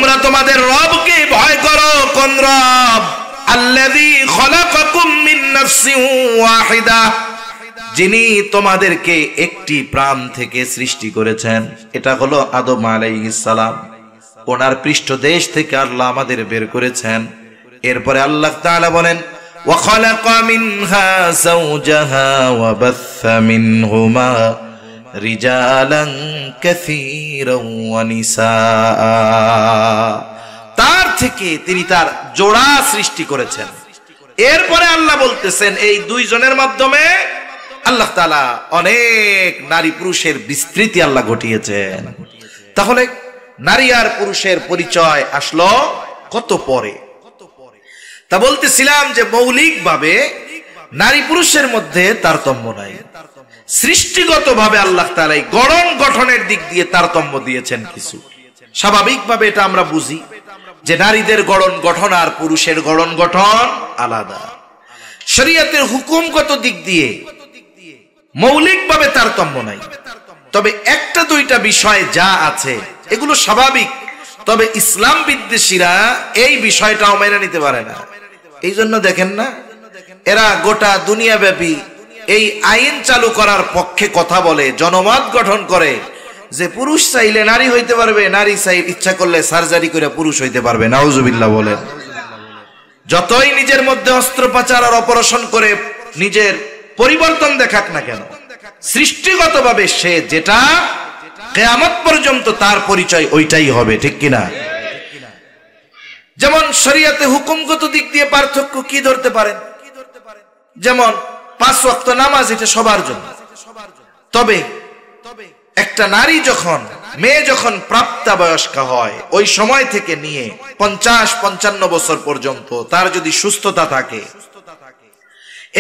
তোমরা তোমাদের রবকে ভয় করো। কোন রব? আল্লাযী খলাকাকুম মিন নাফসিন ওয়াহিদা, যিনি তোমাদেরকে একটি প্রাণ থেকে সৃষ্টি করেছেন। এটা হলো আদম আলাইহিস সালাম। ওনার পৃষ্ঠদেশ থেকে আল্লাহ আমাদের বের করেছেন। এরপরে আল্লাহ তাআলা বলেন ওয়া খালাকা মিনহা যাওজাহা ওয়া বাসসা মিনহুমা রিজালান কাসীরান ওয়া নিসাআ, তার থেকে তিনি তার জোড়া সৃষ্টি করেছেন। এরপরে আল্লাহ বলতেছেন এই দুইজনের মাধ্যমে আল্লাহ তাআলা অনেক নারী পুরুষের বিস্তৃতি আল্লাহ ঘটিয়েছেন। তাহলে নারী আর পুরুষের পরিচয় আসলো কত পরে। তা বলতেছিলাম যে মৌলিকভাবে নারী পুরুষের মধ্যে তারতম্য নাই। সৃষ্টিগতভাবে আল্লাহ তাআলা গঠনের দিক দিয়ে তারতম্য দিয়েছেন কিছু। স্বাভাবিকভাবে এটা আমরা বুঝি যে নারীদের গঠন আর পুরুষের গঠন আলাদা। শরীয়তের হুকুমগত দিক দিয়ে মৌলিকভাবে তারতম্য নাই, তবে একটা দুইটা বিষয় যা আছে এগুলো স্বাভাবিক। তবে ইসলাম বিদ্বেষীরা এই বিষয়টাও মেনে নিতে পারে না। এই জন্য দেখেন না, এরা গোটা দুনিয়াব্যাপী এই আইন চালু করার পক্ষে কথা বলে, জনমত গঠন করে যে পুরুষ চাইলে নারী হইতে পারবে, নারী চাই ইচ্ছা করলে সার্জারি করে পুরুষ হইতে পারবে। নাউজুবিল্লাহ বলেন। যতই নিজের মধ্যে অস্ত্রোপচার আর অপারেশন করে নিজের পরিবর্তন দেখাক না কেন, সৃষ্টিগতভাবে সে যেটা কিয়ামত পর্যন্ত তার পরিচয় ওইটাই হবে, ঠিক কিনা? যেমন শরীয়তে হুকুমগত দিক দিয়ে পার্থক্য কি ধরতে পারেন? যেমন 5 ওয়াক্ত নামাজ, এটা সবার জন্য। তবে একটা নারী মেয়ে যখন প্রাপ্তবয়স্কা হয়, ওই সময় থেকে নিয়ে 50-55 বছর পর্যন্ত তার যদি সুস্থতা থাকে,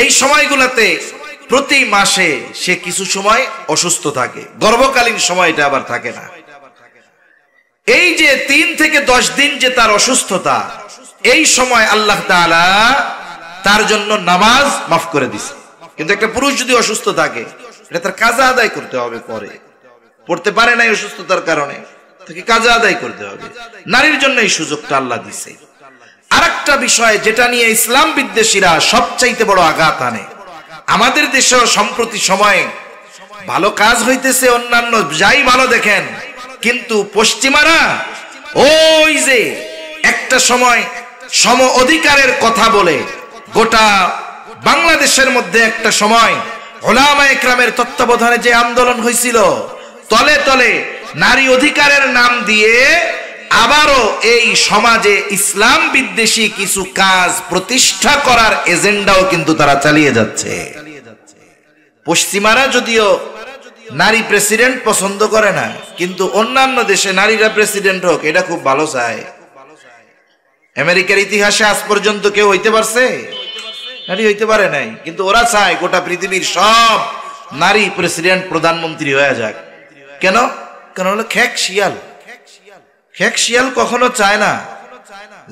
এই সময়গুলোতে প্রতি মাসে সে কিছু সময় অসুস্থ থাকে, গর্ভকালীন সময়টা আবার থাকে না। এই যে 3 থেকে 10 দিন যে তার অসুস্থতা, এই সময় আল্লাহ তাআলা তার জন্য নামাজ মাফ করে দিছে। কিন্তু একটা পুরুষ যদি অসুস্থ থাকে, এটা তার কাজা আদায় করতে হবে। পড়তে পারে না অসুস্থতার কারণে, তাকে কাজা আদায় করতে হবে। নারীর জন্য এই সুযোগটা আল্লাহ দিছে। আরেকটা বিষয় যেটা নিয়ে ইসলাম বিদ্বেষীরা সবচাইতে বড় আঘাত আনে, আমাদের দেশেও সম্প্রতি সময়ে ভালো কাজ হইতেছে, অন্যান্য যাই ভালো দেখেন, কিন্তু পশ্চিমারা ওই যে একটা সময় সম অধিকারের কথা বলে গোটা বাংলাদেশের মধ্যে একটা সময় উলামায়ে কেরামের তত্ত্বাবধানে যে আন্দোলন হয়েছিল, তলে তলে নারী অধিকারের নাম দিয়ে আবারও এই সমাজে ইসলাম বিদ্বেষী কিছু কাজ প্রতিষ্ঠা করার এজেন্ডাও কিন্তু তারা চালিয়ে যাচ্ছে। পশ্চিমারা যদিও নারী প্রেসিডেন্ট পছন্দ করে না, কিন্তু অন্যান্য দেশে নারীরা প্রেসিডেন্ট হোক এটা খুব ভালো চায়। আমেরিকার ইতিহাসে আজ পর্যন্ত কেউ হইতে পারছে? নারী হইতে পারে নাই, কিন্তু ওরা চায় গোটা পৃথিবীর সব নারী প্রেসিডেন্ট প্রধানমন্ত্রী হয়ে যাক। কেন? কারণ হলো খেক শিয়াল কখনো চায় না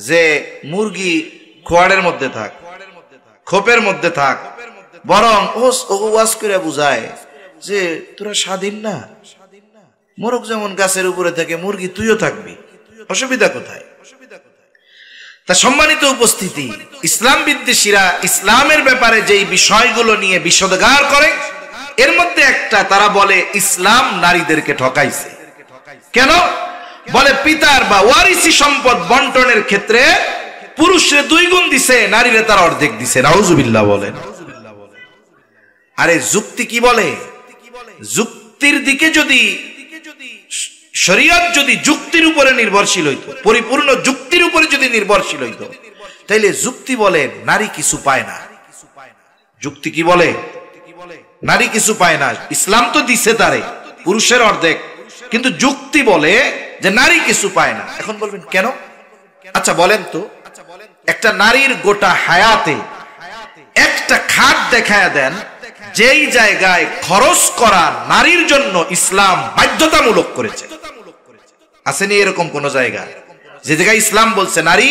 যে মুরগি খোয়াড়ের মধ্যে থাক, খোপের মধ্যে থাক, বরং ওয়াজ করে বুঝায় যে তোরা স্বাধীন না, মোরগ যেমন গাছের উপরে থাকে, মুরগি তুইও থাকবি, অসুবিধা কোথায়? তা সম্মানিত উপস্থিতি, ইসলাম বিদ্বেষীরা ইসলামের ব্যাপারে যেই বিষয়গুলো নিয়ে বিষোদগার করে, এর মধ্যে একটা তারা বলে ইসলাম নারীদেরকে ঠকাইছে। কেন? বলে পিতার বা ওয়ারিসি সম্পদ বন্টনের ক্ষেত্রে পুরুষরে 2 গুণ দিছে, নারীরে তার অর্ধেক দিছে। নাউজুবিল্লাহ বলেন। আরে যুক্তি কি বলে? যুক্তির দিকে যদি শরীয়ত যদি যুক্তির উপরে নির্ভরশীল হইতো, পরিপূর্ণ যুক্তির উপরে যদি নির্ভরশীল হইতো, তাইলে যুক্তি বলে নারী কিছু পায় না। যুক্তি কি বলে? নারী কিছু পায় না। ইসলাম তো দিছে তারে পুরুষের অর্ধেক, কিন্তু যুক্তি বলে যে নারী কিছু পায় না। এখন বলবেন কেন? আচ্ছা বলেন তো, একটা নারীর গোটা হায়াতে একটা খাত দেখায় দেন যেই জায়গায় খরচ করা নারীর জন্য ইসলাম বাধ্যতামূলক করেছে। আসেনি এরকম কোন জায়গা যে জায়গায় ইসলাম বলছে নারী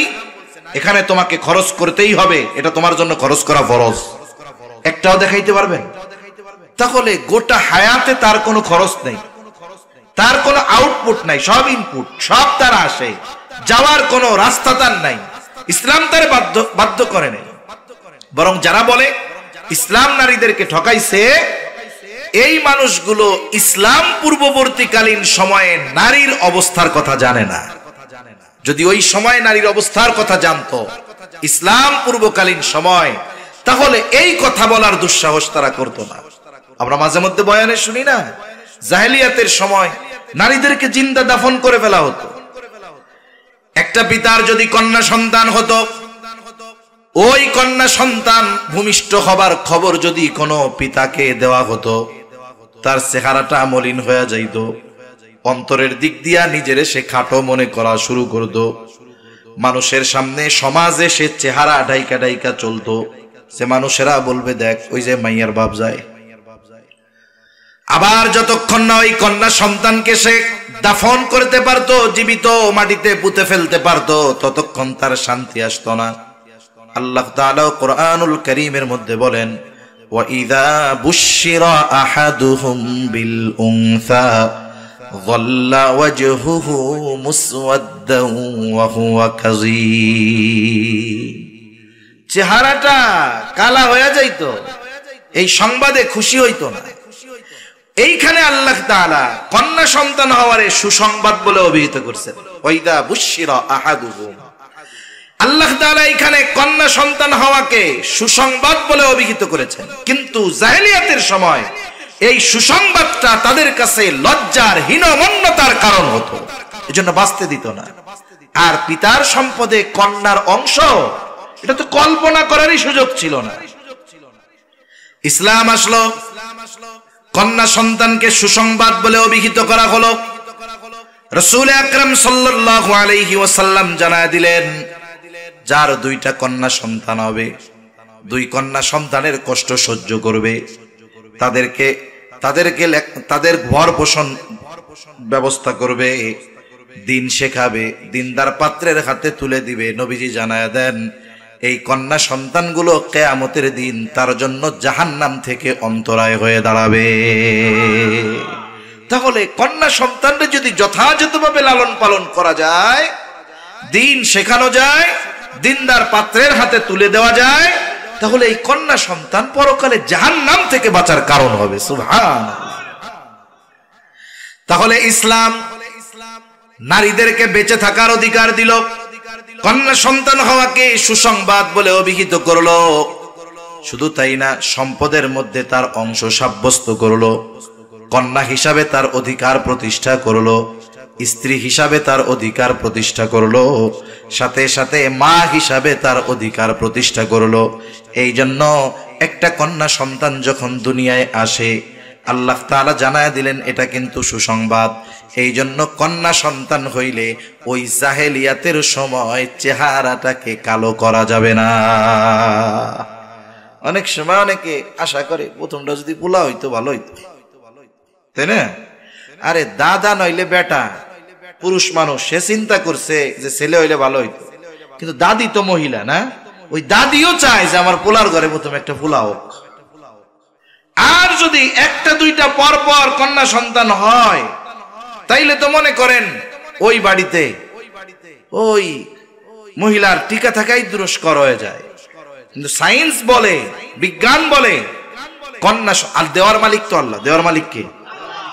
এখানে তোমাকে খরচ করতেই হবে, এটা তোমার জন্য খরচ করা ফরজ? একটাও দেখাইতে পারবেন? তাহলে গোটা হায়াতে তার কোনো খরচ নেই, তার কোনো আউটপুট নাই, সব ইনপুট, সব তার আসে। যাওয়ার কোনো রাস্তা তার নাই, ইসলাম তারে বাধ্য করে নাই। বরং যারা বলে ইসলাম নারীদেরকে ঠকাইছে, এই মানুষগুলো ইসলাম পূর্ববর্তীকালীন সময়ে নারীর অবস্থার কথা জানে না। যদি ওই সময় নারীর অবস্থার কথা জানতো, ইসলাম পূর্বকালীন সময়, তাহলে এই কথা বলার দুঃসাহস তারা করতো না। আমরা মাঝে মধ্যে বয়ানে শুনি না, জাহেলিয়াতের সময় নারীদেরকে জিন্দা দাফন করে ফেলা হতো। একটা পিতার যদি কন্যা সন্তান হতো, ওই কন্যা সন্তান ভূমিষ্ঠ হবার খবর যদি কোনো পিতাকে দেওয়া হতো, তার চেহারাটা মলিন হয়ে যাইত, অন্তরের দিক দিয়া নিজেরে সে খাটো মনে করা শুরু করত, মানুষের সামনে সমাজে সে চেহারা ঢাইকা ঢাইকা চলতো, সে মানুষেরা বলবে দেখ ওই যে মাইয়ার বাপ যায়। আবার যতক্ষণ না ওই কন্যা সন্তানকে সে দাফন করতে পারতো, জীবিত মাটিতে পুঁতে ফেলতে পারতো, ততক্ষণ তার শান্তি আসতো না। আল্লাহ তাআলা কোরআনুল কারীমের মধ্যে বলেন, ওয়া ইযা বুশশিরা আহাদুহুম বিল উনসা যাল্লা ওয়াজহুহু মুসওয়াদ্দান ওয়া হুয়া কাযীম। চেহারাটা কালা হয়ে যাইতো, এই সংবাদে খুশি হইতো না। এইখানে আল্লাহ তাআলা কন্যা সন্তান হওয়ারে সুসংবাদ বলে অভিহিত করছেন। ওয়া ইযা বুশশিরা আহাদুহুম, আল্লাহ তাআলা এখানে কন্যা সন্তান হওয়াকে সুসংবাদ বলে অভিহিত করেছেন। কিন্তু জাহেলিয়াতের সময় এই সুসংবাদটা তাদের কাছে লজ্জার হীনমন্যতার কারণ হতো, এজন্য বাঁচতে দিত না। আর পিতার সম্পদে কন্যার অংশ, এটা তো কল্পনা করারই সুযোগ ছিল না। ইসলাম আসলো, কন্যা সন্তানকে সুসংবাদ বলে অভিহিত করা হলো। রাসূল আকরাম সাল্লাল্লাহু আলাইহি ওয়াসাল্লাম জানায় দিলেন, যার দুইটা কন্যা সন্তান হবে, দুই কন্যা সন্তানের কষ্ট সহ্য করবে, তাদেরকে তাদের ভরণ পোষণ ব্যবস্থা করবে, দিন শেখাবে, দিনদার পাত্রের হাতে তুলে দিবে। নবীজি জানায় দেন, এই কন্যা সন্তানগুলো কিয়ামতের দিন তার জন্য জাহান্নাম থেকে অন্তরায় হয়ে দাঁড়াবে। তাহলে কন্যা সন্তানকে যদি যথাযথভাবে লালন পালন করা যায়, দিন শেখানো যায়, দিনদার পাত্রের হাতে তুলে দেওয়া যায়, তাহলে এই কন্যা সন্তান পরকালে জাহান্নাম থেকে বাঁচার কারণ হবে। সুবহানাল্লাহ। তাহলে ইসলাম নারীদেরকে বেঁচে থাকার অধিকার দিল, কন্যা সন্তান হওয়াকে সুসংবাদ বলে অভিহিত করলো। শুধু তাই না, সম্পদের মধ্যে তার অংশ সাব্যস্ত করলো, কন্যা হিসাবে তার অধিকার প্রতিষ্ঠা করলো, স্ত্রী হিসাবে তার অধিকার প্রতিষ্ঠা করলো, সাথে সাথে মা হিসাবে তার অধিকার প্রতিষ্ঠা করলো। এই জন্য একটা কন্যা সন্তান যখন দুনিয়ায় আসে, আল্লাহ তাআলা জানায় দিলেন এটা কিন্তু সুসংবাদ। এই জন্য কন্যা সন্তান হইলে ওই জাহেলিয়াতের সময় চেহারাটাকে কালো করা যাবে না। অনেক সময় অনেকে আশা করে প্রথমটা যদি পোলা হইতো ভালো হইতো, তাই না? আরে দাদা নইলে বেটা, পুরুষ মানুষ, সে চিন্তা করছে যে ছেলে হইলে ভালো হইতো, কিন্তু দাদি তো মহিলা না, ওই দাদিও চায় যে আমার পোলার ঘরে প্রথম একটা পোলা হোক। আর যদি একটা দুইটা পর পর কন্যা সন্তান হয়, তাইলে তো মনে করেন ওই বাড়িতে ওই মহিলার টিকা থাকাই দুষ্কর হয়ে যায়। কিন্তু সায়েন্স বলে, বিজ্ঞান বলে, কন্যা আর দেওয়ার মালিক তো আল্লাহ। দেওয়ার মালিক কে?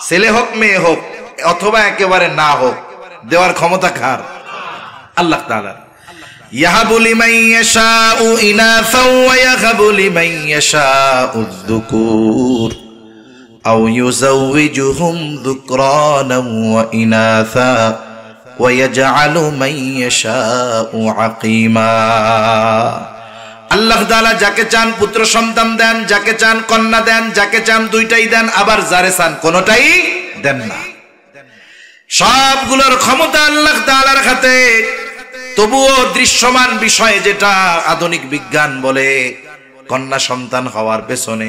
ছেলে হোক মেয়ে হোক অথবা একেবারে না হোক, দেওয়ার ক্ষমতা কার? আল্লাহ তাআলা। ইয়াহাবু লিমান ইয়াশাউ ইনাসা ওয়া ইয়াহাবু লিমান ইয়াশাউ যুকুর আও ইউযাওয়িজুহুম যুকরানান ওয়া ইনাসা ওয়া ইয়াজআলু মান ইয়াশাউ আকীমা। আল্লাহ তাআলা যাকে চান পুত্র সন্তান দেন, যাকে চান কন্যা দেন, যাকে চান দুইটাই দেন, আবার যারে চান কোনোটাই দেন না। সবগুলোর ক্ষমতা আল্লাহ তাআলার হাতে। তবুও দৃশ্যমান বিষয় যেটা আধুনিক বিজ্ঞান বলে, কন্যা সন্তান হওয়ার পেছনে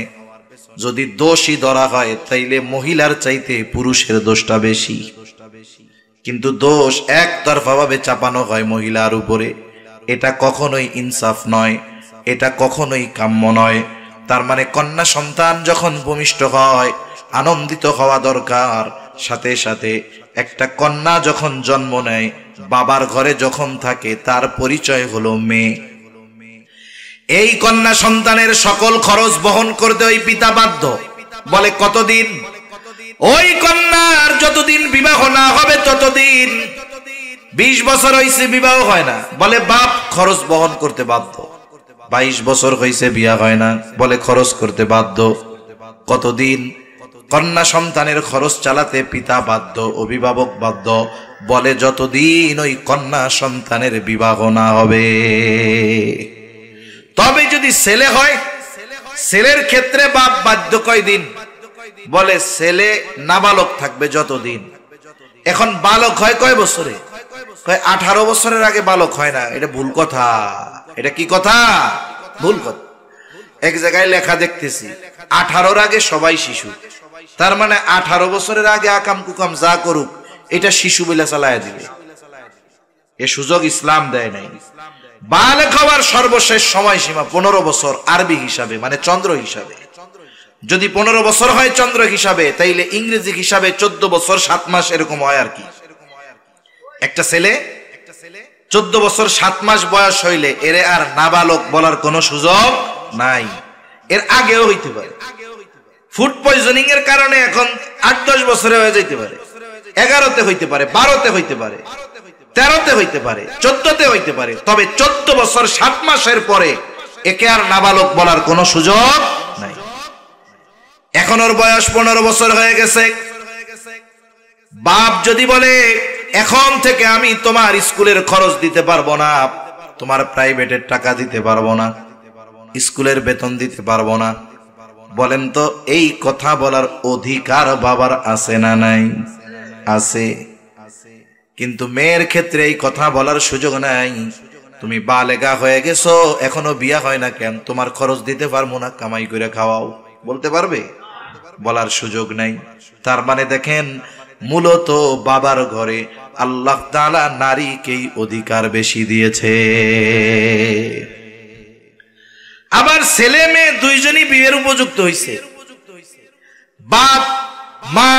যদি দোষী ধরা হয়, তাইলে মহিলার চাইতে পুরুষের দোষটা বেশি। কিন্তু দোষ একতরফা ভাবে চাপানো হয় মহিলার উপরে, এটা কখনোই ইনসাফ নয়, এটা কখনোই কাম্য নয়। তার মানে কন্যা সন্তান যখন ভূমিষ্ঠ হয়, আনন্দিত হওয়া দরকার। সাথে সাথে একটা কন্যা যখন জন্ম নেয়, বাবার ঘরে যখন থাকে তার পরিচয় হলো মেয়ে। এই কন্যা সন্তানের সকল খরচ বহন করতে ওই পিতা বাধ্য। বলে কতদিন? ওই কন্যার যতদিন বিবাহ না হবে ততদিন। 20 বছর হইছে বিবাহ হয় না, বলে বাপ খরচ বহন করতে বাধ্য। 22 বছর হইছে বিয়া হয় না, বলে খরচ করতে বাধ্য। কতদিন? কন্যা সন্তানের খরচ চালাতে পিতা বাধ্য, অভিভাবক বাধ্য। বলে যতদিন ওই কন্যা সন্তানের বিবাহ না হবে। তবে যদি ছেলে হয়, ছেলের ক্ষেত্রে বাপ বাধ্য কয়দিন? বলে ছেলে নাবালক থাকবে যতদিন। এখন বালক হয় কয় বছরে? 18 বছরের আগে বালক হয় না। এটা ভুল কথা। এটা কি কথা? ভুল কথা। এক জায়গায় লেখা দেখতেছি 18-র আগে সবাই শিশু। তার মানে 18 বছরের আগে আকাম কুকাম যা করুক এটা শিশু বলে চালায় দিবে। এ সুযোগ ইসলাম দেয় নাই। বালক হওয়ার সর্বশেষ সময়সীমা 15 বছর আরবি হিসাবে, মানে চন্দ্র হিসাবে। যদি 15 বছর হয় চন্দ্র হিসাবে, তাইলে ইংরেজি হিসাবে 14 বছর 7 মাস এরকম হয় আর কি। একটা ছেলে 14 বছর 7 মাস বয়স হইলে এর আর নাবালক বলার কোনো সুযোগ নাই। এর আগেও হইতে পারে। ফুড পয়জনিং এর কারণে এখন 8-10 বছরে হয়ে যাইতে পারে, 11তে হইতে পারে, 12তে হইতে পারে, 13তে হইতে পারে, 14তে হইতে পারে। তবে 14 বছর 7 মাসের পরে একে আর নাবালক বলার কোনো সুযোগ নাই। এখন ওর বয়স 15 বছর হয়ে গেছে। বাপ যদি বলে এখন থেকে আমি তোমার স্কুলের খরচ দিতে পারবো না, তোমার প্রাইভেটের টাকা দিতে পারবো না, স্কুলের বেতন দিতে পারবো না, বলেন তো এই কথা বলার অধিকার বাবার আছে না নাই? আছে। কিন্তু মেয়ের ক্ষেত্রে এই কথা বলার সুযোগ নাই। তুমি বালেগা হয়ে গেছো, এখনো বিয়া হয় না কেন? তোমার খরচ দিতে পারবো না, কামাই করে খাওয়াও। বলতে পারবে? বলার সুযোগ নাই। তার মানে দেখেন, মূলত বাবার ঘরে আল্লাহ তাআলা নারীকেই অধিকার বেশি দিয়েছে। আবার ছেলে মেয়ে দুইজনই বিয়ের উপযুক্ত হইছে। বাপ মা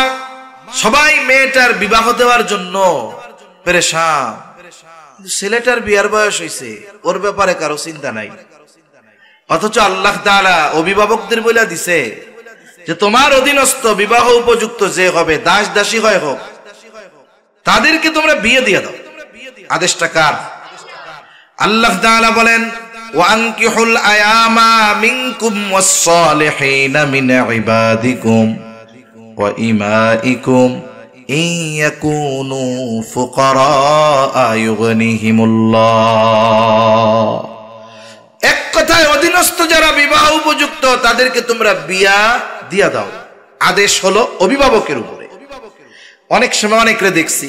সবাই মেয়েটার বিবাহ দেওয়ার জন্য পেরেশান। ছেলেটার বিয়ার বয়স হইছে, ওর ব্যাপারে কারো চিন্তা নাই। অথচ আল্লাহ তাআলা অভিভাবকদের বলে দিছে যে তোমার অধীনস্থ বিবাহ উপযুক্ত যে হবে, দাস দাসী হয় হোক, তাদেরকে তোমরা বিয়ে দিয়ে দাও। আদেশটা কার? আল্লাহ তাআলা বলেন ওয়ানকিহুল আয়ামা মিনকুম ওয়াস-সালিহিনা মিন ইবাদিকুম ওয়া ইমাইকুম ইন ইয়াকুনু ফুকারা ইউগনিহিমুল্লাহ। এক কথায় অধীনস্থ যারা বিবাহ উপযুক্ত তাদেরকে তোমরা বিয়া দিয়া দাও। আদেশ হলো অভিভাবকের উপরে। অনেক সময় অনেকরে দেখছি,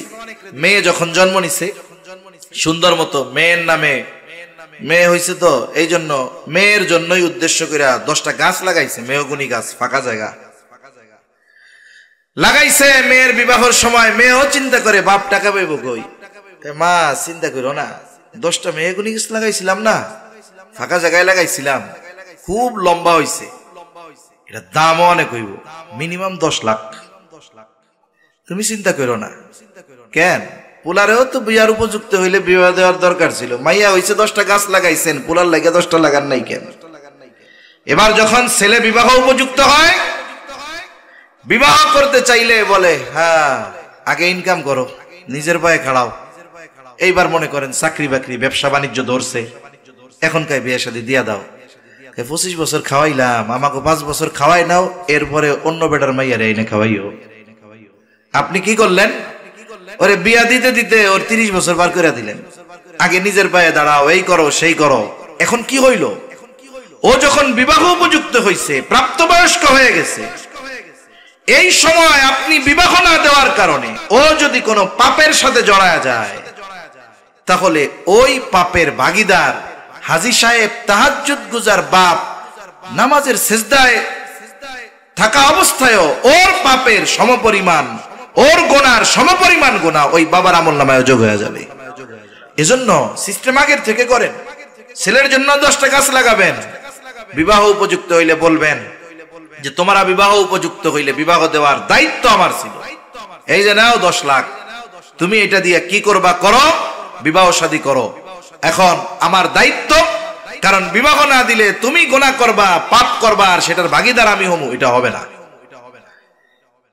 মেয়ে যখন জন্ম নিছে সুন্দর মতো মেয়ের নামে, মেয়ে হইছে তো এই জন্য মেয়ের জন্যই উদ্দেশ্য করে 10টা গাছ লাগাইছে, মেহগুনি গাছ, ফাঁকা জায়গা লাগাইছে। মেয়ের বিবাহের সময় মেয়েও চিন্তা করে বাপ টাকা পাইব কই। মা চিন্তা করো না, 10টা মেহগুনি গাছ লাগাইছিলাম না, ফাঁকা জায়গায় লাগাইছিলাম, খুব লম্বা হইছে, এটা দামও অনেক হইব, মিনিমাম 10 লাখ। তুমি চিন্তা করো না। কেন? পোলারেও তো বিয়ার উপযুক্ত হইলে বিবাহ দেওয়ার দরকার ছিল। মাইয়া হইছে 10টা গাছ লাগাইছেন, পোলার লাগে 10টা লাগান নাই কেন? এবার যখন ছেলে বিবাহ উপযুক্ত হয়, বিবাহ করতে চাইলে বলে হ্যাঁ আগে ইনকাম করো, নিজের পায়ে খাড়াও। এইবার মনে করেন চাকরি বাকরি ব্যবসা বাণিজ্য ধরছে, এখনকার বিয়ে শাদী দিয়া দাও। 25 বছর খাওয়াইলাম, আমাকে 5 বছর খাওয়াই নাও, এরপরে অন্য বেটার মাইয়ারে এনে খাওয়াইও। আপনি কি করলেন? ওরে বিয়া দিতে দিতে ওর 30 বছর পার করে দিলেন। আগে নিজের পায়ে দাঁড়াও, এই করো সেই করো। এখন কি হইল? ও যখন বিবাহ উপযুক্ত হইছে, প্রাপ্তবয়স্ক হয়ে গেছে, এই সময় আপনি বিবাহ না দেওয়ার কারণে ও যদি কোনো পাপের সাথে জড়ায় যায়, তাহলে ওই পাপের ভাগীদার হাজী সাহেব, তাহাজ্জুদ গুজার বাপ, নামাজের সিজদায় থাকা অবস্থায়ও ওর পাপের সমপরিমাণ, ওর গোনার সমপরিমাণ গোনা ওই বাবার আমলনামায় যোগ হয়ে যাবে। এজন্য সিস্টেম আগের থেকে করেন। ছেলের জন্য 10টা গাছ লাগাবেন, বিবাহ উপযুক্ত হইলে বলবেন যে তোমরা বিবাহ উপযুক্ত হইলে বিবাহ দেওয়ার দায়িত্ব আমার ছিল, এই যে নাও 10 লাখ, তুমি এটা দিয়ে কি করবা করো, বিবাহ শাদী করো। এখন আমার দায়িত্ব, কারণ বিবাহ না দিলে তুমি গুনাহ করবা, পাপ করবা, আর সেটার ভাগীদার আমি হমু, এটা হবে না।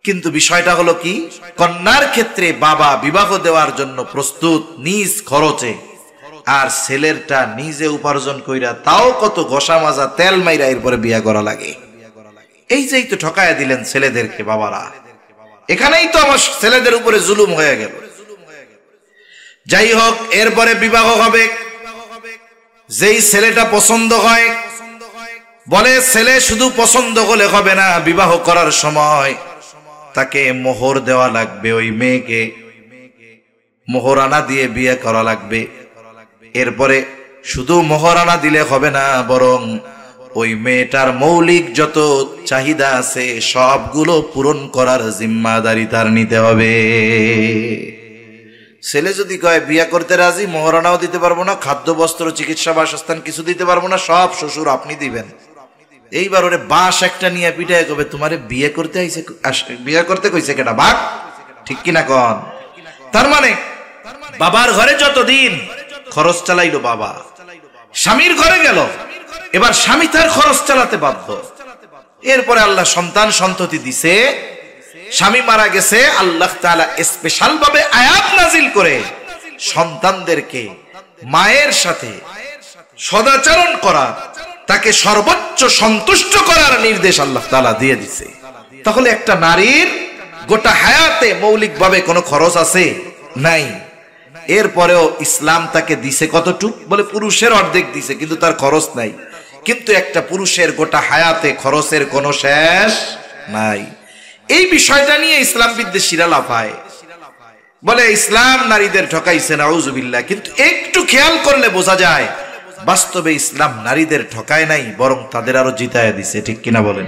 কিন্তু বিষয়টা হলো কি, কন্যার ক্ষেত্রে বাবা বিবাহ দেওয়ার জন্য প্রস্তুত নিজ খরচে, আর ছেলেরটা নিজে উপার্জন কইরা, তাও কত ঘষা মাজা তেল মাইরা এরপরে বিয়া করা লাগে। এই যেই তো ঠকায়া দিলেন ছেলেদেরকে বাবারা, এখানেই তো আমার ছেলেদের উপরে জুলুম হয়ে গেল। যাই হোক, এরপরে বিবাহ হবে। যেই ছেলেটা পছন্দ হয়, বলে ছেলে শুধু পছন্দ হলে হবে না, বিবাহ করার সময় তাকে মোহর দেওয়া লাগবে, ওই মেয়েকে মোহরানা দিয়ে বিয়ে করা লাগবে। এরপরে শুধু মোহরানা দিলে হবে না, বরং ওই মেয়েটার মৌলিক যত চাহিদা আছে সবগুলো পূরণ করার জিম্মাদারি তার নিতে হবে। ছেলে যদি কয় বিয়ে করতে রাজি, মোহরানাও দিতে পারবো না, খাদ্য বস্ত্র চিকিৎসা বাসস্থান কিছু দিতে পারবো না, সব শ্বশুর আপনি দিবেন। এইবার ওরে বাঁশ একটা নিয়ে পিটায় কবে তোমারে বিয়ে করতে আইছে, বিয়ে করতে কইছে কেটা বাঘ, ঠিক কিনা কন? তার মানে বাবার ঘরে যতদিন খরচ চালাইলো বাবা, স্বামীর ঘরে গেল, এবার স্বামী তার খরচ চালাতে বাধ্য। এরপরে আল্লাহ সন্তান সন্ততি দিছে, স্বামী মারা গেছে, আল্লাহ তাআলা স্পেশাল ভাবে আয়াত নাজিল করে সন্তানদেরকে মায়ের সাথে সদাচরণ করা, তাকে সর্বোচ্চ সন্তুষ্ট করার নির্দেশ আল্লাহ তাআলা দিয়ে দিছে। তাহলে একটা নারীর গোটা হায়াতে মৌলিকভাবে কোনো খরচ আছে নাই, এরপরেও ইসলাম তাকে দিছে কতটুক, বলে পুরুষের অর্ধেক দিছে, কিন্তু তার খরচ নাই। কিন্তু একটা পুরুষের গোটা হায়াতে খরচের কোনো শেষ নাই। এই বিষয়টা নিয়ে ইসলাম বিদ্বেষীরা লাফায়, বলে ইসলাম নারীদের ঠকাইছে, নাউজুবিল্লাহ। কিন্তু একটু খেয়াল করলে বোঝা যায় বাস্তবে ইসলাম নারীদের ঠকায় নাই, বরং তাদের আরো জিতায় দিছে, ঠিক কিনা বলেন?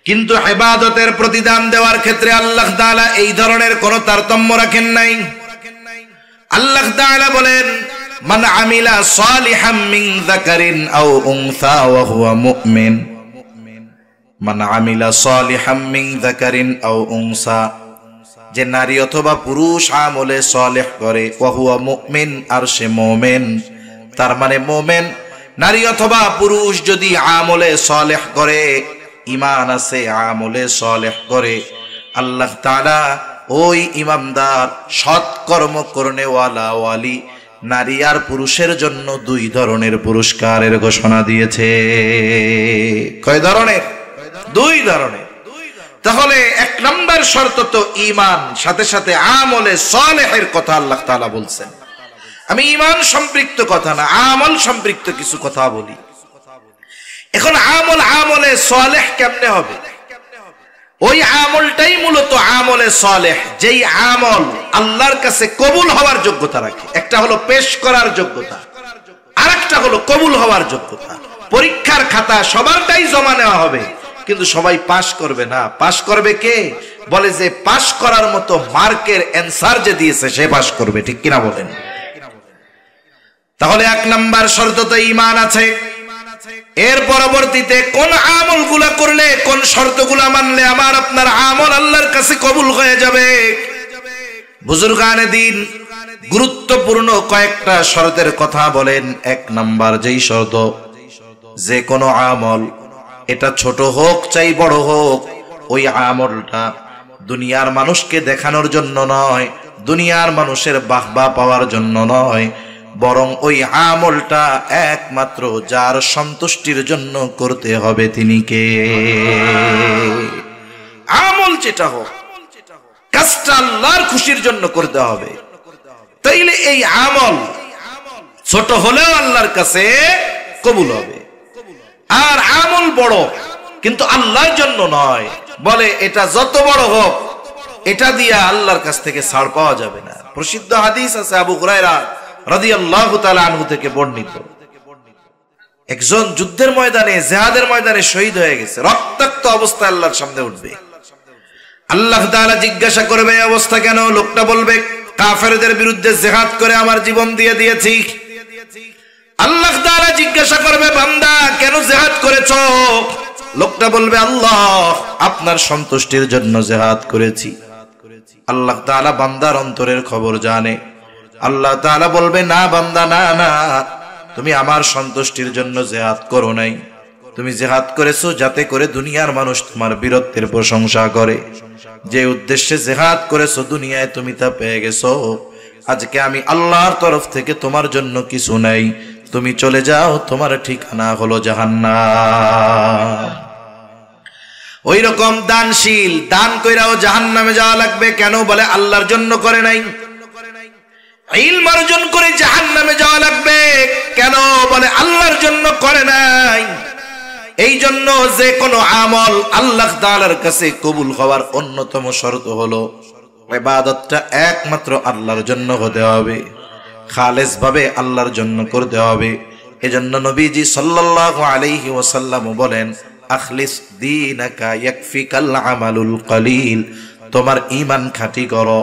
কিন্তু ইবাদতের প্রতিদান দেওয়ার ক্ষেত্রে আল্লাহ তাআলা এই ধরনের কোনো তারতম্য রাখেন নাই। আল্লাহ তাআলা বলেন, মান আমিলা সালিহাম মিন যাকারিন আও উনসা ওয়া হুয়া মুমিন, মান আমিলা সালিহাম মিন যাকারিন আও উনসা, যে নারী অথবা পুরুষ আমলে সালেহ করে, ওয়া হুয়া মুমিন, আর সে মুমিন। তার মানে মুমিন নারী অথবা পুরুষ যদি আমলে সালেহ করে, ঈমান আছে, আমলে সালেহ করে, আল্লাহ তাআলা ওই ইমানদার সৎকর্ম করনেওয়ালা ওয়ালি নারী আর পুরুষের জন্য দুই ধরনের পুরস্কারের ঘোষণা দিয়েছে। কয় ধরনের? দুই ধরনের। তাহলে এক নম্বর শর্ত তো ঈমান, সাথে সাথে আমলে সালেহের কথা আল্লাহ তাআলা বলছেন। আমি ঈমান সম্পৃক্ত কথা না, আমল সম্পৃক্ত কিছু কথা বলি। এখন আমলে সালেহ কেমনে হবে? ওই আমলটাই মূলত আমলে সালেহ, যেই আমল আল্লাহর কাছে কবুল হওয়ার যোগ্যতা রাখে। একটা হলো পেশ করার যোগ্যতা, আর একটা হলো কবুল হওয়ার যোগ্যতা। পরীক্ষার খাতা সবারটাই জমা নেওয়া হবে, কিন্তু সবাই পাশ করবে না। পাশ করবে কে? বলে যে পাশ করার মতো মার্কের অ্যানসার যে দিয়েছে সে পাশ করবে, ঠিক কিনা বলেন? তাহলে এক নাম্বার শর্ত তো ঈমান আছে। এর পরবর্তীতে কোন আমলগুলা করলে, কোন শর্তগুলা মানলে আমার আপনার আমল আল্লাহর কাছে কবুল হয়ে যাবে? বুজুর্গানে দিন গুরুত্বপূর্ণ কয়েকটা শর্তের কথা বলেন। এক নাম্বার যেই শর্ত, যে কোনো আমল, এটা ছোট হোক চাই বড় হোক, ওই আমলটা দুনিয়ার মানুষকে দেখানোর জন্য নয়, দুনিয়ার মানুষের বাহবা পাওয়ার জন্য নয়, বরং ওই আমলটা একমাত্র যার সন্তুষ্টির জন্য করতে হবে তিনি কে? আমল যেটা হোক, কাজটা আল্লাহর খুশির জন্য করতে হবে। তাইলে এই আমল ছোট হলেও আল্লাহর কাছে কবুল হবে। আর আমল বড় কিন্তু আল্লাহর জন্য নয়, বলে এটা যত বড় হোক এটা দিয়ে আল্লাহর কাছ থেকে ছাড় পাওয়া যাবে না। প্রসিদ্ধ হাদিস আছে আবু হুরায়রা রাদিয়াল্লাহু তাআলা আনহু থেকে বর্ণিত, একজন যুদ্ধের ময়দানে, জিহাদের ময়দানে শহীদ হয়ে গেছে, রক্তাক্ত অবস্থায় আল্লাহর সামনে উঠবে। আল্লাহ তাআলা জিজ্ঞাসা করবে এই অবস্থা কেন? লোকটা বলবে কাফেরদের বিরুদ্ধে জিহাদ করে আমার জীবন দিয়ে দিয়েছি। আল্লাহ তাআলা জিজ্ঞাসা করবে বান্দা কেন জিহাদ করেছো? লোকটা বলবে আল্লাহ আপনার সন্তুষ্টির জন্য জিহাদ করেছি। আল্লাহ তাআলা বান্দার অন্তরের খবর জানে। আল্লাহ তাআলা বলবে, না বান্দা, না না, তুমি আমার সন্তুষ্টির জন্য জিহাদ করো নাই, তুমি জিহাদ করেছো যাতে করে দুনিয়ার মানুষ তোমার বীরত্বের প্রশংসা করে। যে উদ্দেশ্যে জিহাদ করেছো দুনিয়ায় তুমি তা পেয়ে গেছো। আজকে আমি আল্লাহর তরফ থেকে তোমার জন্য কিছু নাই, তুমি চলে যাও, তোমার ঠিকানা হলো জাহান্নাম। ওই রকম দানশীল, দান কইরাও জাহান্নামে যাওয়া লাগবে। কেন? বলে আল্লাহর জন্য করে নাই। ইলম অর্জন করে জাহান্নামে যাওয়া লাগবে। কেন? বলে আল্লাহর জন্য করে নাই। এই জন্য যে কোনো আমল আল্লাহ তাআলার কাছে কবুল হওয়ার অন্যতম শর্ত হলো ইবাদতটা একমাত্র আল্লাহর জন্য হতে হবে, খালেস ভাবে আল্লাহর জন্য করতে হবে। এজন্য নবীজি সাল্লাল্লাহু আলাইহি ওয়াসাল্লাম বলেন, আখলিস দীনাকা ইয়াকফিকাল আমালুল কলিল। তোমার ঈমান খাঁটি করো,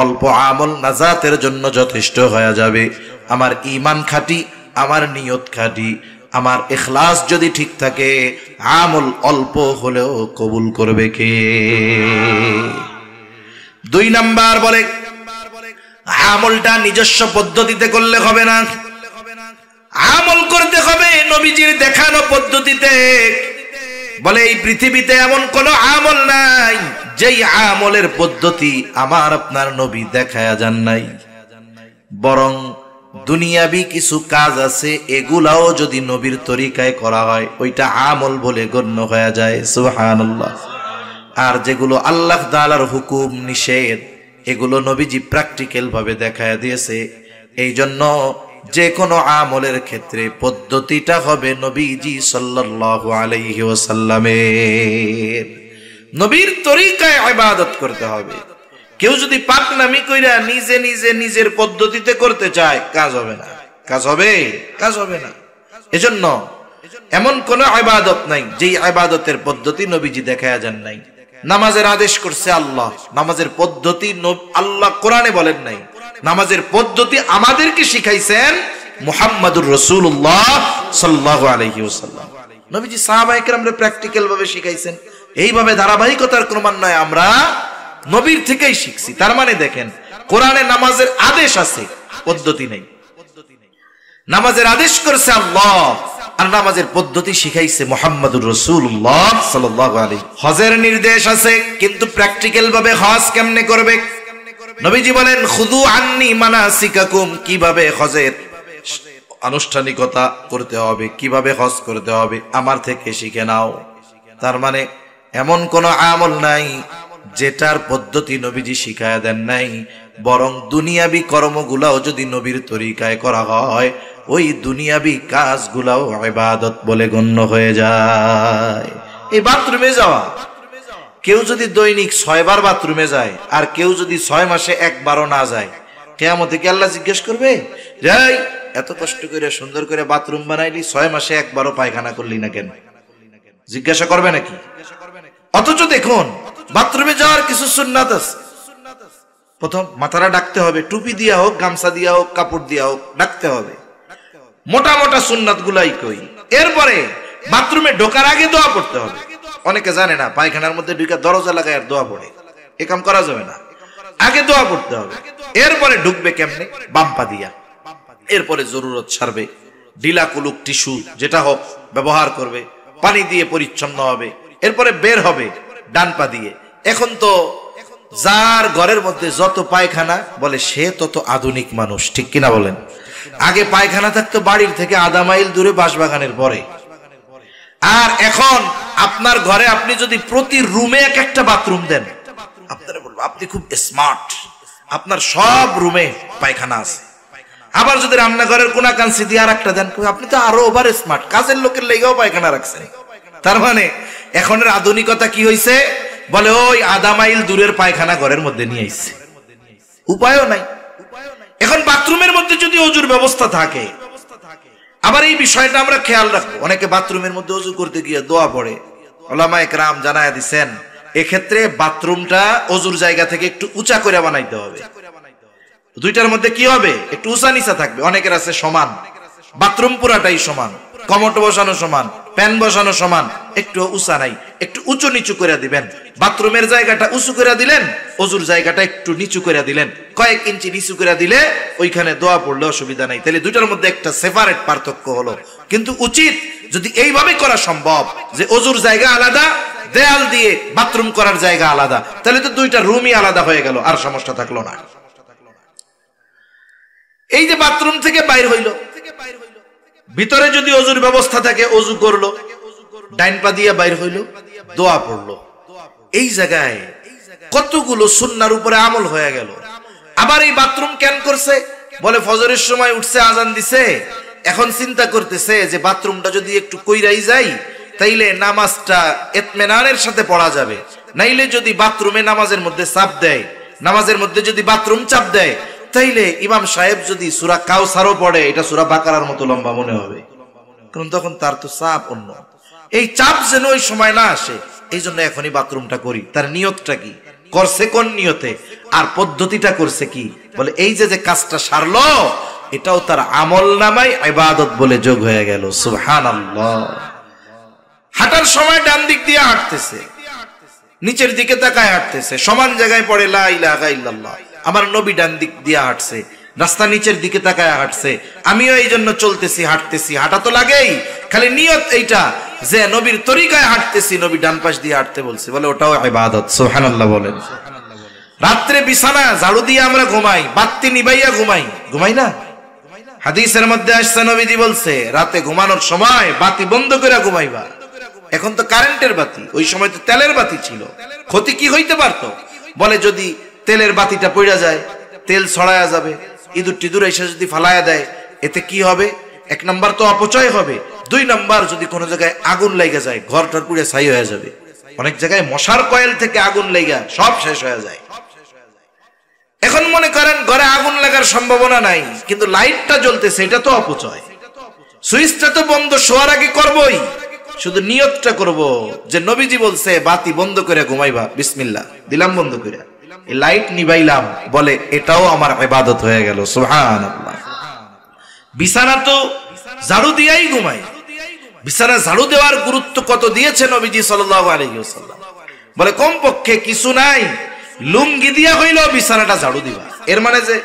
অল্প আমল নাজাতের জন্য যথেষ্ট হয়ে যাবে। আমার ঈমান খাঁটি, আমার নিয়ত খাঁটি, আমার ইখলাস যদি ঠিক থাকে, আমল অল্প হলেও কবুল করবে কে? 2 নাম্বার বলে আমলটা নিজস্ব পদ্ধতিতে করলে হবে না, আমল করতে হবে নবীজির দেখানো পদ্ধতিতে। বলে এই পৃথিবীতে এমন কোন আমল নাই যেই আমলের পদ্ধতি আমার আপনার নবী দেখায়া যান নাই। বরং দুনিয়াবি কিছু কাজ আছে, এগুলাও যদি নবীর তরিকায় করা হয় ওইটা আমল বলে গণ্য হয়ে যায়। সুবহানাল্লাহ। আর যেগুলো আল্লাহ তাআলার হুকুম নিষেধ, এগুলো নবীজি প্র্যাকটিক্যাল ভাবে দেখায়া দিয়েছে। এই জন্য যে কোনো আমলের ক্ষেত্রে পদ্ধতিটা হবে নবীজি সাল্লাল্লাহু আলাইহি ওয়াসাল্লামের। নবীর তরিকায় ইবাদত করতে হবে। কেউ যদি পাকনামি কইরা নিজে নিজে নিজের পদ্ধতিতে করতে চায়, কাজ হবে না। কাজ হবে? কাজ হবে না। এজন্য এমন কোন ইবাদত নাই যেই ইবাদতের পদ্ধতি নবীজি দেখায়া যান নাই। নামাজের আদেশ করছে আল্লাহ, নামাজের পদ্ধতি আল্লাহ কোরআনে বলেন নাই। নামাজের পদ্ধতি আমাদেরকে শিখাইছেন মুহাম্মাদুর রাসূলুল্লাহ সাল্লাল্লাহু আলাইহি ওয়াসাল্লাম। নবীজি সাহাবায়ে কেরামরে প্র্যাকটিক্যাল ভাবে শিখাইছেন। এইভাবে ধারাবাহিকতার ক্রমান্বয়ে আমরা নবীর থেকেই শিখছি। তার মানে দেখেন, কোরআনে নামাজের আদেশ আছে, পদ্ধতি নেই। নামাজের আদেশ করছে আল্লাহ, আর নামাজের পদ্ধতি শিখাইছে মুহাম্মাদুর রাসূলুল্লাহ সাল্লাল্লাহু আলাইহি। হজের নির্দেশ আছে, কিন্তু প্র্যাকটিক্যাল ভাবে হজ কেমনে করবে? নবীজি বলেন, খুযু আন্নী মানাসিকাকুম, কিভাবে হজের আনুষ্ঠানিকতা করতে হবে, কিভাবে হজ করতে হবে আমার থেকে শিখে নাও। তার মানে এমন কোন আমল নাই যেটার পদ্ধতি নবীজি শিখায়া দেন নাই। বরং দুনিয়াবি কর্মগুলাও যদি নবীর তরিকায় করা হয়, ওই দুনিয়াবি কাজগুলাও ইবাদত বলে গণ্য হয়ে যায়। এই বাথরুমে যাওয়া, কেউ যদি দৈনিক 6 বার বাথরুমে যায়, আর কেউ যদি 6 মাসে একবারও না যায়, কিয়ামতে কি আল্লাহ জিজ্ঞেস করবে, যাই এত কষ্ট করে সুন্দর করে বাথরুম বানাইলি, 6 মাসে একবারও পায়খানা করলি না কেন? জিজ্ঞাসা করবে নাকি? অথচ দেখুন, বাথরুমে যাওয়ার কিছু সুন্নাত আছে। প্রথম মাথাটা ঢাকতে হবে, টুপি দিয়া হোক, গামছা দিয়া হোক, কাপড় দিয়া হোক, ঢাকতে হবে। মোটা মোটা সুন্নাত গুলাই কই। এরপরে বাথরুমে ঢোকার আগে দোয়া পড়তে হবে। অনেকে জানে না, পায়খানার মধ্যে ঢুকে দরজা লাগায় আর দোয়া পড়ে, এ কাম করা যাবে না। আগে দোয়া পড়তে হবে। এরপরে ঢুকবে কেমনে? বাম পা দিয়া। এরপরে জরুরত ছাড়বে, ঢিলা কুলুক টিস্যু যেটা হোক ব্যবহার করবে, পানি দিয়ে পরিচ্ছন্ন হবে। এরপরে বের হবে ডান পা দিয়ে। এখন তো যার ঘরের মধ্যে যত পায়খানা, বলে সে তত আধুনিক মানুষ, ঠিক কিনা বলেন? আগে পায়খানা থাকতো বাড়ির থেকে আধা মাইল দূরে বাঁশবাগানের পরে। আর এখন আপনার ঘরে আপনি যদি প্রতি রুমে এক একটা বাথরুম দেন, আপনারা বলবো আপনি খুব স্মার্ট, আপনার সব রুমে পায়খানা আছে। আবার যদি রান্নাঘরের কোনা কাঞ্চি দিয়ে আর একটা দেন, আপনি তো আরো ওভার স্মার্ট, কাজের লোকের লেগেও পায়খানা রাখছেন। তার মানে এখনের আধুনিকতা কি হয়েছে? বলে ওই আধা মাইল দূরের পায়খানা ঘরের মধ্যে নিয়ে আইছে, উপায়ও নাই। এখন বাথরুমের মধ্যে যদি ওযুর ব্যবস্থা থাকে, আবার এই বিষয়টা আমরা খেয়াল রাখবো। অনেকে বাথরুমের মধ্যে ওযু করতে গিয়ে দোয়া পড়ে। উলামায়ে কেরাম জানায়া দিচ্ছেন, এক্ষেত্রে বাথরুমটা ওযুর জায়গা থেকে একটু উঁচা করে বানাইতে হবে। দুইটার মধ্যে কি হবে? একটু উঁচা নিচা থাকবে। অনেকের আছে সমান, বাথরুম পুরাটাই সমান, কমোট বসানো সমান, প্যান বসানো সমান, একটু উঁচা নাই, একটু উঁচু নিচু করে দিবেন। বাথরুমের জায়গাটা উঁচু করে দিলেন, অজুর জায়গাটা একটু নিচু করে দিলেন, কয়েক ইঞ্চি নিচু করে দিলে ওইখানে দোয়া পড়লে অসুবিধা নাই। তাহলে দুইটার মধ্যে একটা সেপারেট পার্থক্য হলো। কিন্তু উচিত যদি এইভাবে করা সম্ভব যে অজুর জায়গা আলাদা, দেয়াল দিয়ে বাথরুম করার জায়গা আলাদা, তাহলে তো দুইটা রুমই আলাদা হয়ে গেল, আর সমস্যা থাকলো না। এই যে বাথরুম থেকে বাইর হইলো, ভিতরে যদি অজুর ব্যবস্থা থাকে অজু করলো, ডাইন পা দিয়ে বাইর হইলো, দোয়া পড়লো। এই জায়গায় কতগুলো সুন্নাহর উপরে আমল হয়ে গেল। আবার এই বাথরুম কেন করছে? বলে ফজরের সময় উঠছে, আজান দিছে, এখন চিন্তা করতেছে যে বাথরুমটা যদি একটু কইরাই যাই তাইলে নামাজটা ইতমিনানের সাথে পড়া যাবে। নাইলে যদি বাথরুমে নামাজের মধ্যে চাপ দেয়, নামাজের মধ্যে যদি বাথরুম চাপ দেয়, তাইলে ইমাম সাহেব যদি সূরা কাউসারও পড়ে এটা সূরা বাকারার মতো লম্বা মনে হবে, কারণ তখন তার তো চাপ অন্য। এই চাপ যেন ওই সময় না আসে, এই জন্য এখনই বাথরুমটা করি। তার নিয়তটা কি করছে, কোন নিয়তে, আর পদ্ধতিটা করছে কি? বলে এই যে কাজটা সারলো, এটাও তার আমল নামায় ইবাদত বলে যোগ হয়ে গেল। সুবহানাল্লাহ। হাঁটার সময় ডান দিক দিয়ে হাঁটতেছে, নিচের দিকে তাকায় হাঁটতেছে, সমান জায়গায় পড়ে লা ইলাহা ইল্লাল্লাহ। আমার নবী ডান দিক দিয়ে হাঁটছে, রাস্তা নিচের দিকে তাকায় হাঁটছে, আমিও এই জন্য চলতেছি, হাঁটতেছি। হাঁটা তো লাগেই, খালি নিয়ত এইটা যে নবীর তরিকায় হাঁটতেছি, নবী ডান পাশ দিয়ে হাঁটতে বলছে, বলে ওটাও ইবাদত। সুবহানাল্লাহ বলেন। রাত্রে বিছানা ঝাড়ু দিয়ে আমরা ঘুমাই, বাতি নিভাইয়া ঘুমাই, ঘুমাই না? হাদিসের মধ্যে আসছে, নবীজি বলছে রাতে ঘুমানোর সময় বাতি বন্ধ করে ঘুমাইবা। এখন তো কারেন্টের বাতি, ওই সময় তো তেলের বাতি ছিল। ক্ষতি কি হইতে পারতো? বলে যদি তেলের বাতিটা পড়া যায়, তেল ছড়ায়া যাবে, ইঁদুর টিদুর এসে যদি ফালায়া দেয়, এতে কি হবে? এক নাম্বার তো অপচয় হবে, দুই নাম্বার যদি কোনো জায়গায় আগুন লেগে যায়, ঘরটার পুড়ে ছাই হয়ে যাবে। অনেক জায়গায় মশার কয়েল থেকে আগুন লেগে সব শেষ হয়ে যায়। এখন মনে করেন ঘরে আগুন লাগার সম্ভাবনা নাই, কিন্তু লাইটটা জ্বলতেছে, এটা তো অপচয়। সুইচটা তো বন্ধ শোয়ার আগে করবই, শুধু নিয়তটা করব যে নবীজি বলছে বাতি বন্ধ করে ঘুমাইবা, বিসমিল্লাহ দিলাম বন্ধ করে, এই লাইট নিভাইলাম, বলে এটাও আমার ইবাদত হয়ে গেল। সুবহানাল্লাহ। বিছানা তো ঝাড়ু দিয়েই ঘুমাই। বিছানা ঝাড়ু দেওয়ার গুরুত্ব কত দিয়েছে নবীজি সাল্লাল্লাহু আলাইহি ওয়াসাল্লাম। বলে কমপক্ষে কিছু নাই, লুঙ্গি দিয়া হইলেও বিছানাটা ঝাড়ু দিবা। এর মানে যে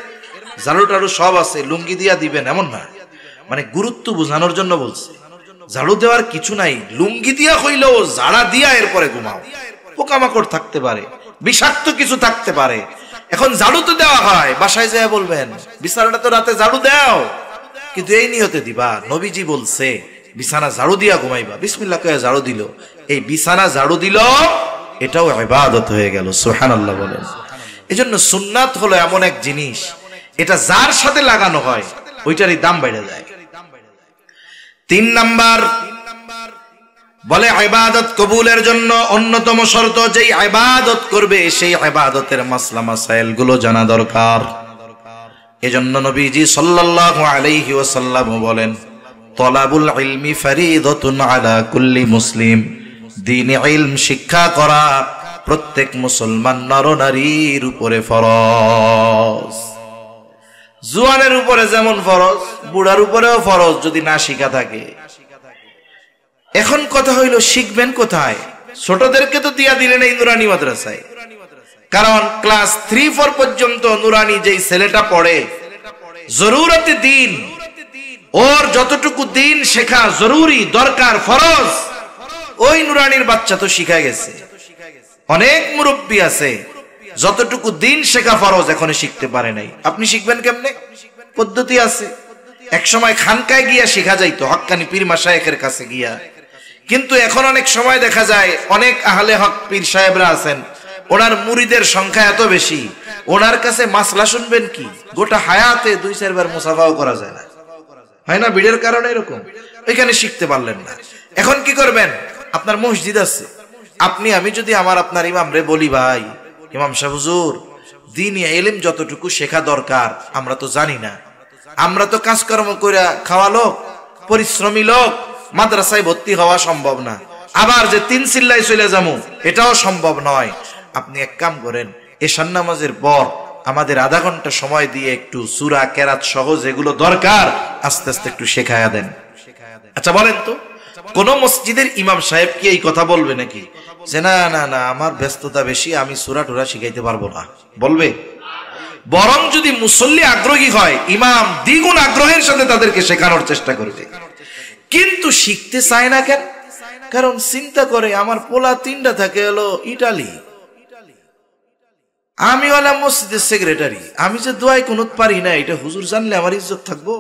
ঝাড়ু টাড়ু সব আছে, লুঙ্গি দিয়া দিবেন এমন না, মানে গুরুত্ব বোঝানোর জন্য বলছে। ঝাড়ু দেওয়ার কিছু নাই, লুঙ্গি দিয়া হইলেও ঝাড়া দিয়া এরপরে ঘুমাও। পোকামাকড় থাকতে পারে, বিষাক্ত কিছু থাকতে পারে। এখন ঝাড়ু তো দেওয়া হয়, বাসায় যায় বলবেন বিছানাটা তো রাতে ঝাড়ু দাও, কিন্তু এই নিয়তে দিবা নবীজি বলছে বিছানা ঝাড়ু দিয়া ঘুমাইবা, বিসমিল্লাহ কয়ে ঝাড়ু দিল, এই বিছানা ঝাড়ু দিল, এটাও ইবাদত হয়ে গেল। সুবহানাল্লাহ বলেন। এজন্য সুন্নাত হলো এমন এক জিনিস, এটা যার সাথে লাগানো হয় ওইটারই দাম বেড়ে যায়। 3 নাম্বার বলে ইবাদত কবুলের জন্য অন্যতম শর্ত, যেই ইবাদত করবে সেই ইবাদতের মাসলা মাসাইল গুলো জানা দরকার। এজন্য নবীজি সাল্লাল্লাহু আলাইহি ওয়াসাল্লাম বলেন, তলাবুল ইলমি ফরিদাতুন আলা কুল্লি মুসলিম। দ্বীনি ইলম শিক্ষা করা প্রত্যেক মুসলমান নর নারীর উপরে ফরজ। জওয়ানের উপরে যেমন ফরজ, বুড়ার উপরেও ফরজ যদি না শিখা থাকে। এখন কথা হইল শিখবেন কোথায়? ছোটদেরকে তো দিয়া দিলেন এই নুরানি মাদ্রাসায়, কারণ ক্লাস 3-4 পর্যন্ত নুরানি যেই ছেলেটা পড়ে, জরুরতে দিন, ওর যতটুকু দিন শেখা জরুরি, দরকার, ফরজ, ওই নুরানির বাচ্চা তো শিখা গেছে। অনেক মুরব্বী আছে যতটুকু দিন শেখা ফরজ এখনো শিখতে পারে নাই। আপনি শিখবেন কেমনে? পদ্ধতি আছে। এক সময় খানকায় গিয়া শিখা যাইতো, হক্কানি পীর মাশায়েখের কাছে গিয়া, কিন্তু এখন অনেক সময় দেখা যায় অনেক আহলে হক পীর সাহেবরা আছেন, ওনার মুরিদের সংখ্যা এত বেশি, ওনার কাছে মাসলা শুনবেন কি, গোটা হায়াতে 2-4 বার মুসাফাও করা যায় না, হয় না? ভিড়ের কারণে এরকম, ওইখানে শিখতে পারলেন না। এখন কি করবেন? আপনার মসজিদ আছে, আপনি আমি যদি আপনার ইমাম রে বলি, ভাই ইমাম সাহেব হুজুর দ্বীনি ইলম যতটুকু শেখা দরকার আমরা তো জানি না, আমরা তো কাজকর্ম করে খাওয়া লোক, পরিশ্রমী লোক, মাদ্রাসায় ভর্তি হওয়া সম্ভব না, আবার যে 3 চিল্লায় চলে যাবো এটাও সম্ভব নয়। আপনি এক কাম করেন, এশার নামাজের পর আমাদের আধা ঘন্টা সময় দিয়ে একটু সূরা কেরাত সহ যেগুলো দরকার আস্তে আস্তে একটু শেখায়া দেন। আচ্ছা বলেন তো, কোন মসজিদের ইমাম সাহেব কি এই কথা বলবে নাকি যে না না না আমার ব্যস্ততা বেশি, আমি সূরা টুরা শিখাইতে পারবো না? বলবে? বরং যদি মুসল্লি আগ্রহী হয়, ইমাম দ্বিগুণ আগ্রহের সাথে তাদেরকে শেখানোর চেষ্টা করবে। কিন্তু শিখতে চায় না কেন? কারণ চিন্তা করে আমার পোলা 3টা থাকে হলো ইটালি, আমি হলাম মসজিদের সেক্রেটারি, আমি যে দোয়ায় কুনুত পারি না, এটা হুজুর জানলে আমার ইজ্জত থাকবো?